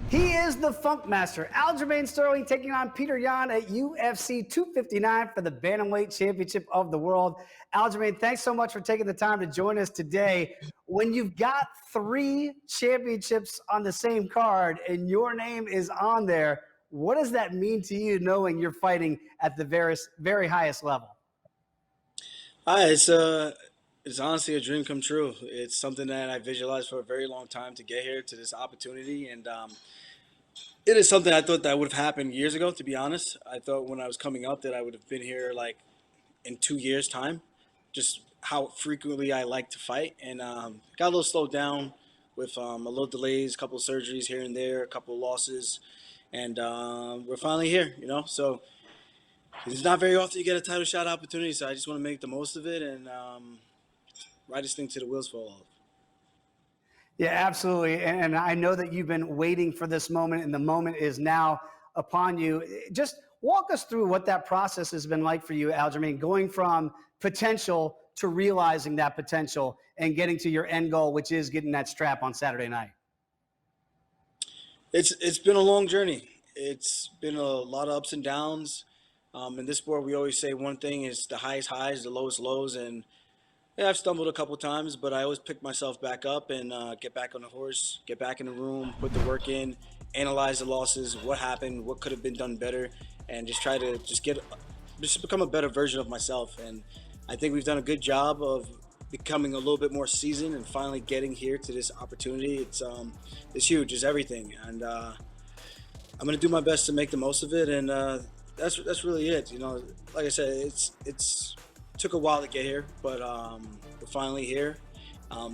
He is the Funk Master. Aljamain Sterling taking on Petr Yan at UFC 259 for the Bantamweight Championship of the World. Aljamain, thanks so much for taking the time to join us today. When you've got 3 championships on the same card and your name is on there, what does that mean to you knowing you're fighting at the very highest level? Hi, it's honestly a dream come true. It's something that I visualized for a very long time to get here to this opportunity, and it is something I thought that would have happened years ago. To be honest, I thought when I was coming up that I would have been here like in 2 years' time. Just how frequently I like to fight, and got a little slowed down with a little delays, a couple of surgeries here and there, a couple of losses, and we're finally here. So it's not very often you get a title shot opportunity, so I just want to make the most of it and ride this thing to the wheels fall off. Yeah, absolutely. And I know that you've been waiting for this moment, and the moment is now upon you. Just walk us through what that process has been like for you, Aljamain, going from potential to realizing that potential and getting to your end goal, which is getting that strap on Saturday night. It's been a long journey. It's been a lot of ups and downs. In this sport, we always say one thing is the highest highs, the lowest lows, and yeah, I've stumbled a couple times, but I always pick myself back up and get back on the horse, get back in the room, put the work in, analyze the losses, what happened, what could have been done better, and just try to just become a better version of myself. And I think we've done a good job of becoming a little bit more seasoned and finally getting here to this opportunity. It's huge, it's everything, and I'm gonna do my best to make the most of it. And that's really it. Like I said, it's took a while to get here, but we're finally here.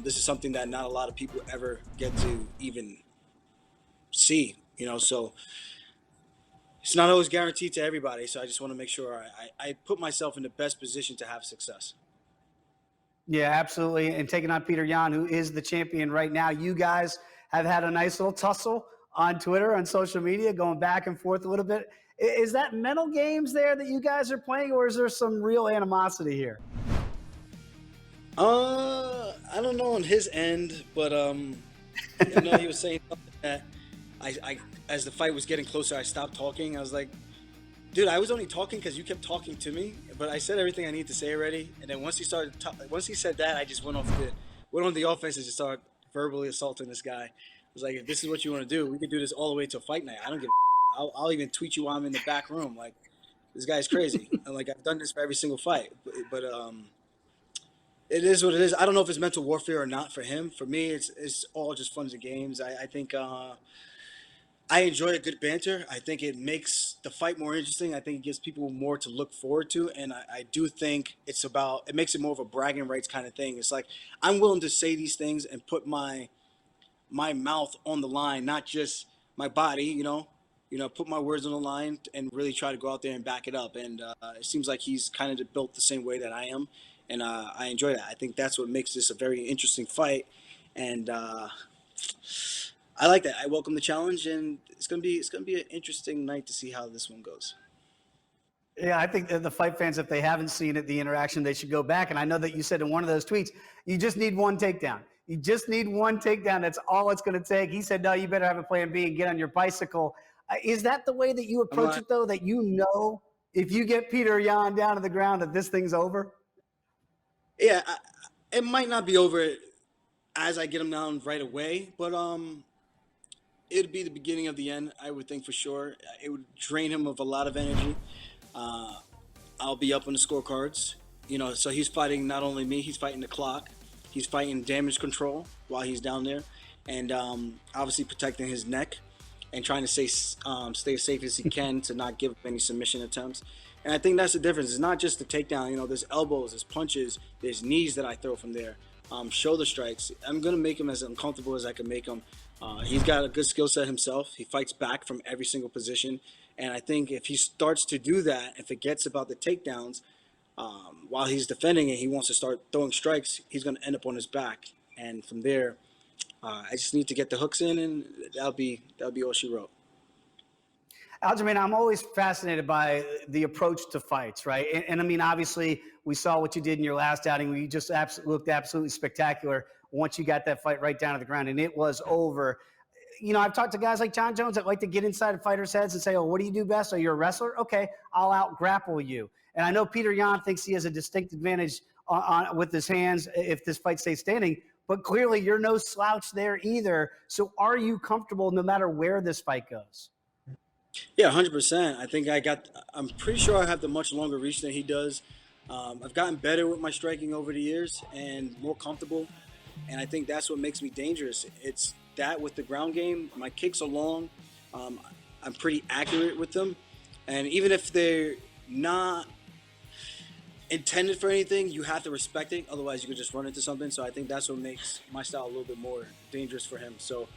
This is something that not a lot of people ever get to even see, so it's not always guaranteed to everybody. So I just want to make sure I put myself in the best position to have success. Yeah, absolutely. And taking on Petr Yan, who is the champion right now. You guys have had a nice little tussle on Twitter, on social media, going back and forth a little bit. Is that mental games there that you guys are playing, or is there some real animosity here? I don't know on his end, but he was saying something that I as the fight was getting closer, I stopped talking. I was like, dude, I was only talking because you kept talking to me, but I said everything I need to say already. And then once he said that, I just went on the offense and just started verbally assaulting this guy. I was like, if this is what you want to do, we could do this all the way to fight night. I don't give. I'll even tweet you while I'm in the back room. Like, this guy's crazy. And like, I've done this for every single fight, but it is what it is. I don't know if it's mental warfare or not for him. For me, it's all just fun and games. I think I enjoy a good banter. I think it makes the fight more interesting. I think it gives people more to look forward to, and I do think it makes it more of a bragging rights kind of thing. It's like I'm willing to say these things and put my mouth on the line, not just my body. Put my words on the line and really try to go out there and back it up. And it seems like he's kind of built the same way that I am, and I enjoy that. I think that's what makes this a very interesting fight, and I like that. I welcome the challenge, and it's gonna be an interesting night to see how this one goes. Yeah, I think that the fight fans, if they haven't seen it, the interaction, they should go back. And I know that you said in one of those tweets, you just need one takedown. You just need one takedown. That's all it's going to take. He said, no, you better have a plan B and get on your bicycle. Is that the way that you I'm approach like, it, though, that if you get Petr Yan down to the ground, that this thing's over? yeah, it might not be over as I get him down right away, but it'd be the beginning of the end. I would think for sure. It would drain him of a lot of energy. Uh, I'll be up on the scorecards. So he's fighting not only me, he's fighting the clock. He's fighting damage control while he's down there, and obviously protecting his neck and trying to stay as safe as he can to not give up any submission attempts. And I think that's the difference. It's not just the takedown. There's elbows, there's punches, there's knees that I throw from there, shoulder strikes. I'm gonna make him as uncomfortable as I can make him. He's got a good skill set himself. He fights back from every single position. And I think if he starts to do that and forgets about the takedowns, while he's defending it, he wants to start throwing strikes, he's going to end up on his back. And from there, I just need to get the hooks in, and that'll be all she wrote. Aljamain, I'm always fascinated by the approach to fights, right? And I mean, obviously, we saw what you did in your last outing where you just looked absolutely spectacular once you got that fight right down to the ground, and it was over. I've talked to guys like John Jones that like to get inside of fighters' heads and say, oh, what do you do best? Oh, you're a wrestler? Okay, I'll out grapple you. And I know Petr Yan thinks he has a distinct advantage with his hands if this fight stays standing, but clearly you're no slouch there either. So are you comfortable no matter where this fight goes? Yeah, 100%. I'm pretty sure I have the much longer reach than he does. I've gotten better with my striking over the years and more comfortable. And I think that's what makes me dangerous. It's that with the ground game, my kicks are long. I'm pretty accurate with them. And even if they're not intended for anything, you have to respect it. Otherwise, you could just run into something. So I think that's what makes my style a little bit more dangerous for him. So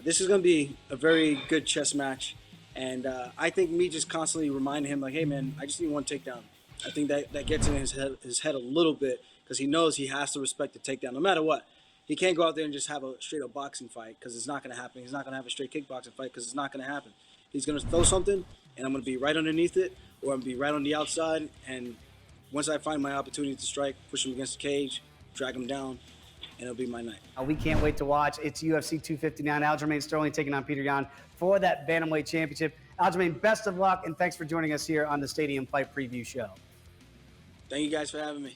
this is going to be a very good chess match. And I think me just constantly reminding him, like, hey, man, I just need one takedown. I think that gets in his head a little bit because he knows he has to respect the takedown no matter what. He can't go out there and just have a straight-up boxing fight because it's not going to happen. He's not going to have a straight kickboxing fight because it's not going to happen. He's going to throw something, and I'm going to be right underneath it, or I'm going to be right on the outside. And once I find my opportunity to strike, push him against the cage, drag him down, and it'll be my night. We can't wait to watch. It's UFC 259. Aljamain Sterling taking on Petr Yan for that Bantamweight Championship. Aljamain, best of luck, and thanks for joining us here on the Stadium Fight Preview Show. Thank you guys for having me.